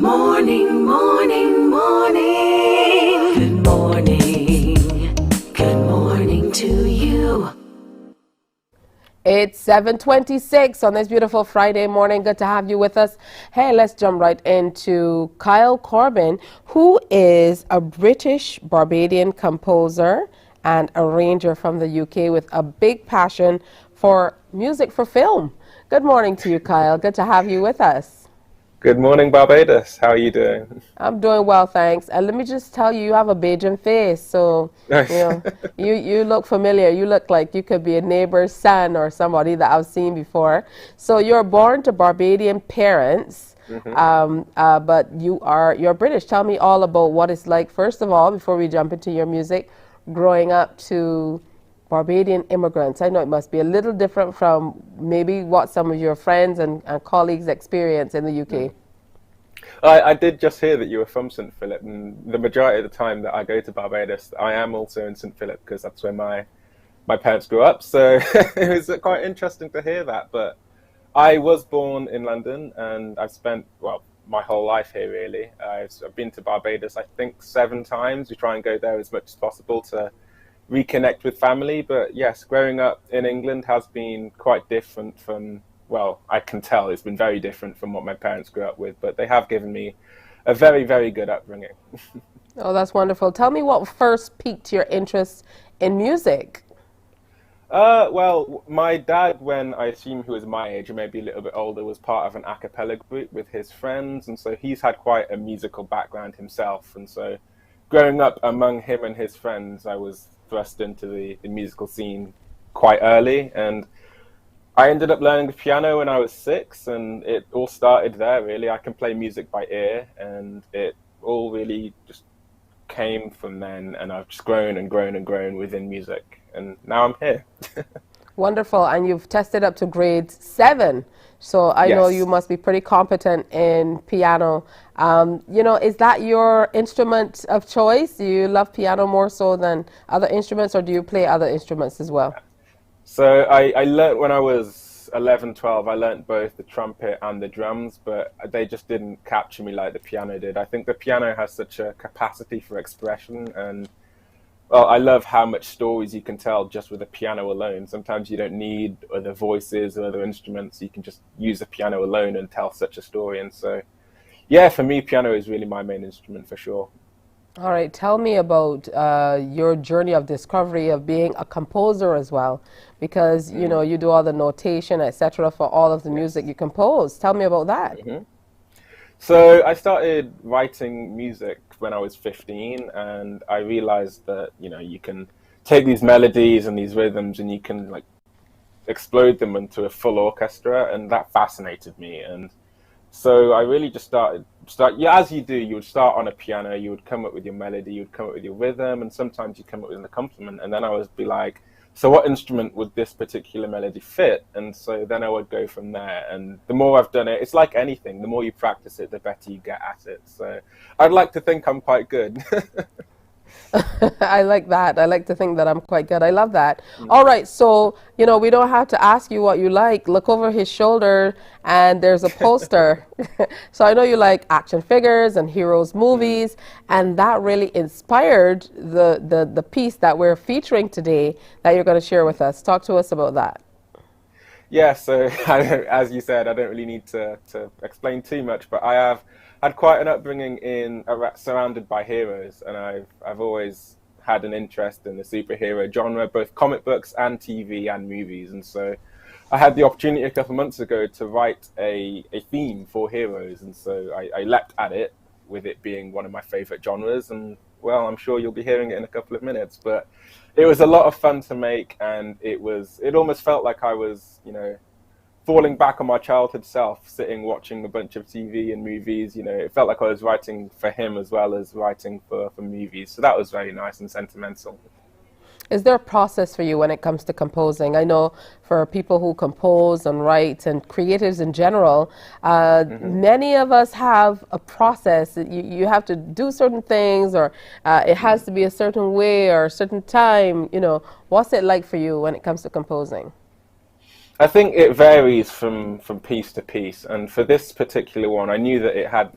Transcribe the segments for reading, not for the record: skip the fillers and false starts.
Morning, morning, morning. Good morning. Good morning to you. It's 7:26 on this beautiful Friday morning. Good to have you with us. Hey, let's jump right into Kyle Corbin, who is a British-Barbadian composer and arranger from the UK with a big passion for music for film. Good morning to you, Kyle. Good to have you with us. Good morning, Barbados. How are you doing? I'm doing well, thanks. And let me just tell you, you have a Bajan face, so Nice. you look familiar. You look like you could be a neighbor's son or somebody that I've seen before. So you're born to Barbadian parents, but you're British. Tell me all about what it's like. First of all, before we jump into your music, growing up to Barbadian immigrants. I know it must be a little different from maybe what some of your friends and colleagues experience in the UK. I did just hear that you were from St. Philip, and the majority of the time that I go to Barbados, I am also in St. Philip because that's where my parents grew up. So it was quite interesting to hear that. But I was born in London, and I've spent, well, my whole life here, really. I've been to Barbados, I think, 7 times. We try and go there as much as possible to reconnect with family. But yes, growing up in England has been quite different from, well, I can tell it's been very different from what my parents grew up with, but they have given me a very, very good upbringing. Oh, that's wonderful. Tell me what first piqued your interest in music. Well, my dad, when I assume he was my age or maybe a little bit older, was part of an a cappella group with his friends, and so he's had quite a musical background himself. And so growing up among him and his friends, I was thrust into the musical scene quite early, and I ended up learning the piano when I was 6, and it all started there, really. I can play music by ear, and it all really just came from then, and I've just grown and grown and grown within music, and now I'm here. Wonderful. And you've tested up to grade 7. So I know you Yes. must be pretty competent in piano. Is that your instrument of choice? Do you love piano more so than other instruments, or do you play other instruments as well? So I learnt when I was 11, 12, I learnt both the trumpet and the drums, but they just didn't capture me like the piano did. I think the piano has such a capacity for expression, and well, I love how much stories you can tell just with a piano alone. Sometimes you don't need other voices or other instruments. You can just use the piano alone and tell such a story. And so, yeah, for me, piano is really my main instrument for sure. All right, tell me about your journey of discovery of being a composer as well, because you do all the notation, etc., for all of the music Yes. you compose. Tell me about that. So I started writing music when I was 15, and I realized that, you can take these melodies and these rhythms and you can like explode them into a full orchestra, and that fascinated me. And so I really just yeah, as you do, you would start on a piano, you would come up with your melody, you would come up with your rhythm, and sometimes you come up with an accompaniment, and then I would be like, so what instrument would this particular melody fit? And so then I would go from there. And the more I've done it, it's like anything, the more you practice it, the better you get at it. So I'd like to think I'm quite good. I like that. I like to think that I'm quite good. I love that. All right, so we don't have to ask you what you like. Look over his shoulder, and there's a poster. So I know you like action figures and heroes movies, and that really inspired the piece that we're featuring today that you're going to share with us. Talk to us about that. Yeah, so as you said, I don't really need to explain too much, but I have had quite an upbringing surrounded by heroes, and I've always had an interest in the superhero genre, both comic books and TV and movies. And so I had the opportunity a couple of months ago to write a theme for heroes, and so I leapt at it, with it being one of my favorite genres. And well, I'm sure you'll be hearing it in a couple of minutes, but it was a lot of fun to make, and it almost felt like I was, falling back on my childhood self, sitting watching a bunch of TV and movies. It felt like I was writing for him as well as writing for movies. So that was very nice and sentimental. Is there a process for you when it comes to composing? I know for people who compose and write and creatives in general, many of us have a process. You have to do certain things, or it has to be a certain way or a certain time. What's it like for you when it comes to composing? I think it varies from piece to piece. And for this particular one, I knew that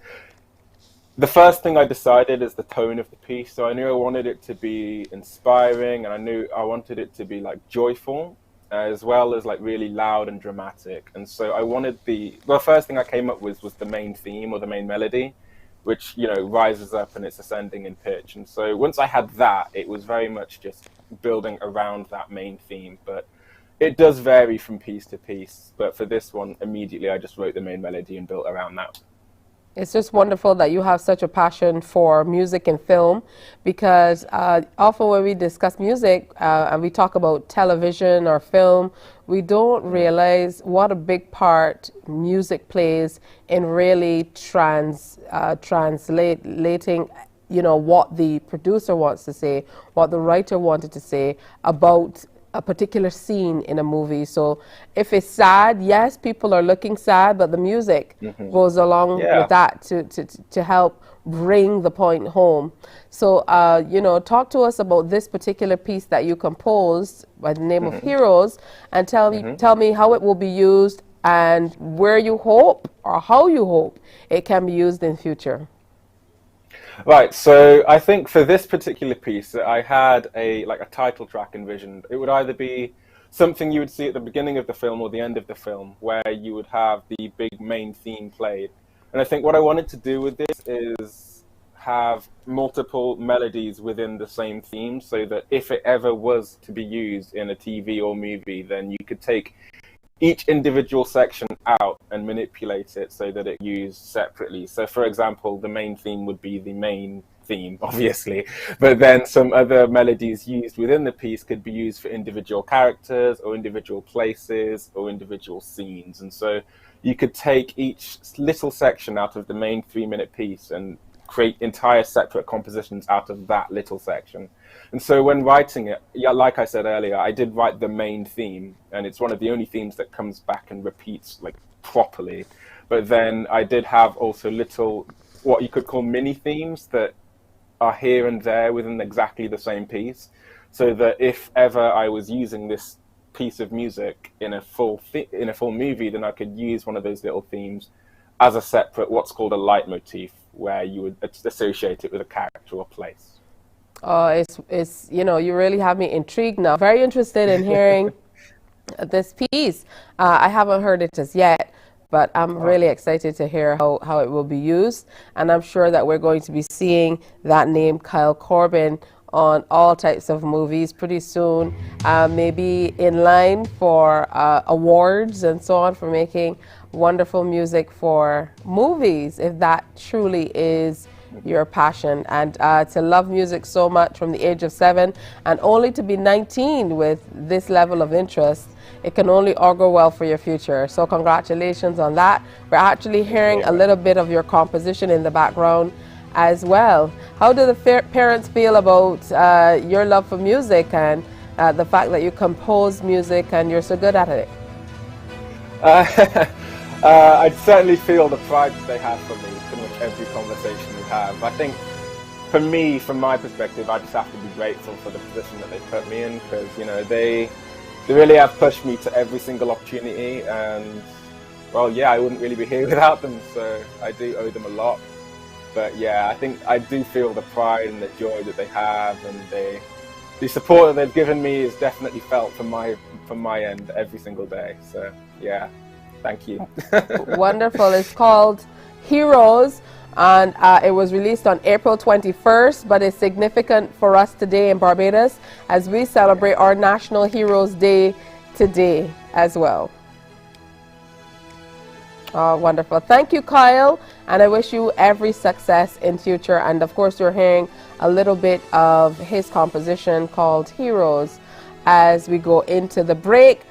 the first thing I decided is the tone of the piece. So I knew I wanted it to be inspiring, and I knew I wanted it to be like joyful, as well as like really loud and dramatic. And so I wanted the first thing I came up with was the main theme or the main melody, which, you know, rises up and it's ascending in pitch. And so once I had that, it was very much just building around that main theme. But it does vary from piece to piece. But for this one, immediately I just wrote the main melody and built around that. It's just wonderful that you have such a passion for music and film, because often when we discuss music and we talk about television or film, we don't realize what a big part music plays in really translating, you know, what the producer wants to say, what the writer wanted to say about a particular scene in a movie. So if it's sad, yes, people are looking sad, but the music goes along with that to help bring the point home. So, you know, talk to us about this particular piece that you composed by the name of Heroes, and tell me how it will be used and where you hope or how you hope it can be used in future. Right, so I think for this particular piece, I had a title track envisioned. It would either be something you would see at the beginning of the film or the end of the film, where you would have the big main theme played. And I think what I wanted to do with this is have multiple melodies within the same theme, so that if it ever was to be used in a TV or movie, then you could take each individual section out and manipulate it so that it used separately. So for example, the main theme would be the main theme, obviously, but then some other melodies used within the piece could be used for individual characters or individual places or individual scenes. And so you could take each little section out of the main 3-minute piece and create entire separate compositions out of that little section. And so when writing it, yeah, like I said earlier, I did write the main theme, and it's one of the only themes that comes back and repeats like properly. But then I did have also little, what you could call mini themes that are here and there within exactly the same piece, so that if ever I was using this piece of music in a full movie, then I could use one of those little themes as a separate, what's called a leitmotif, where you would associate it with a character or place. It's you know, you really have me intrigued now. Very interested in hearing this piece. I haven't heard it as yet, but I'm really excited to hear how it will be used. And I'm sure that we're going to be seeing that name, Kyle Corbin, on all types of movies pretty soon, maybe in line for awards and so on, for making wonderful music for movies, if that truly is your passion. And to love music so much from the age of 7 and only to be 19 with this level of interest, it can only augur well for your future. So congratulations on that. We're actually hearing a little bit of your composition in the background as well. How do the parents feel about your love for music and the fact that you compose music and you're so good at it? I certainly feel the pride that they have for me in much every conversation we have. I think for me, from my perspective, I just have to be grateful for the position that they put me in, because, you know, they really have pushed me to every single opportunity, and well, yeah, I wouldn't really be here without them, so I do owe them a lot. But yeah, I think I do feel the pride and the joy that they have, and the support that they've given me is definitely felt from my end every single day. So yeah, thank you. Wonderful. It's called Heroes, and it was released on April 21st, but it's significant for us today in Barbados as we celebrate our National Heroes Day today as well. Oh, wonderful. Thank you, Kyle, and I wish you every success in future. And of course, you're hearing a little bit of his composition called Heroes as we go into the break.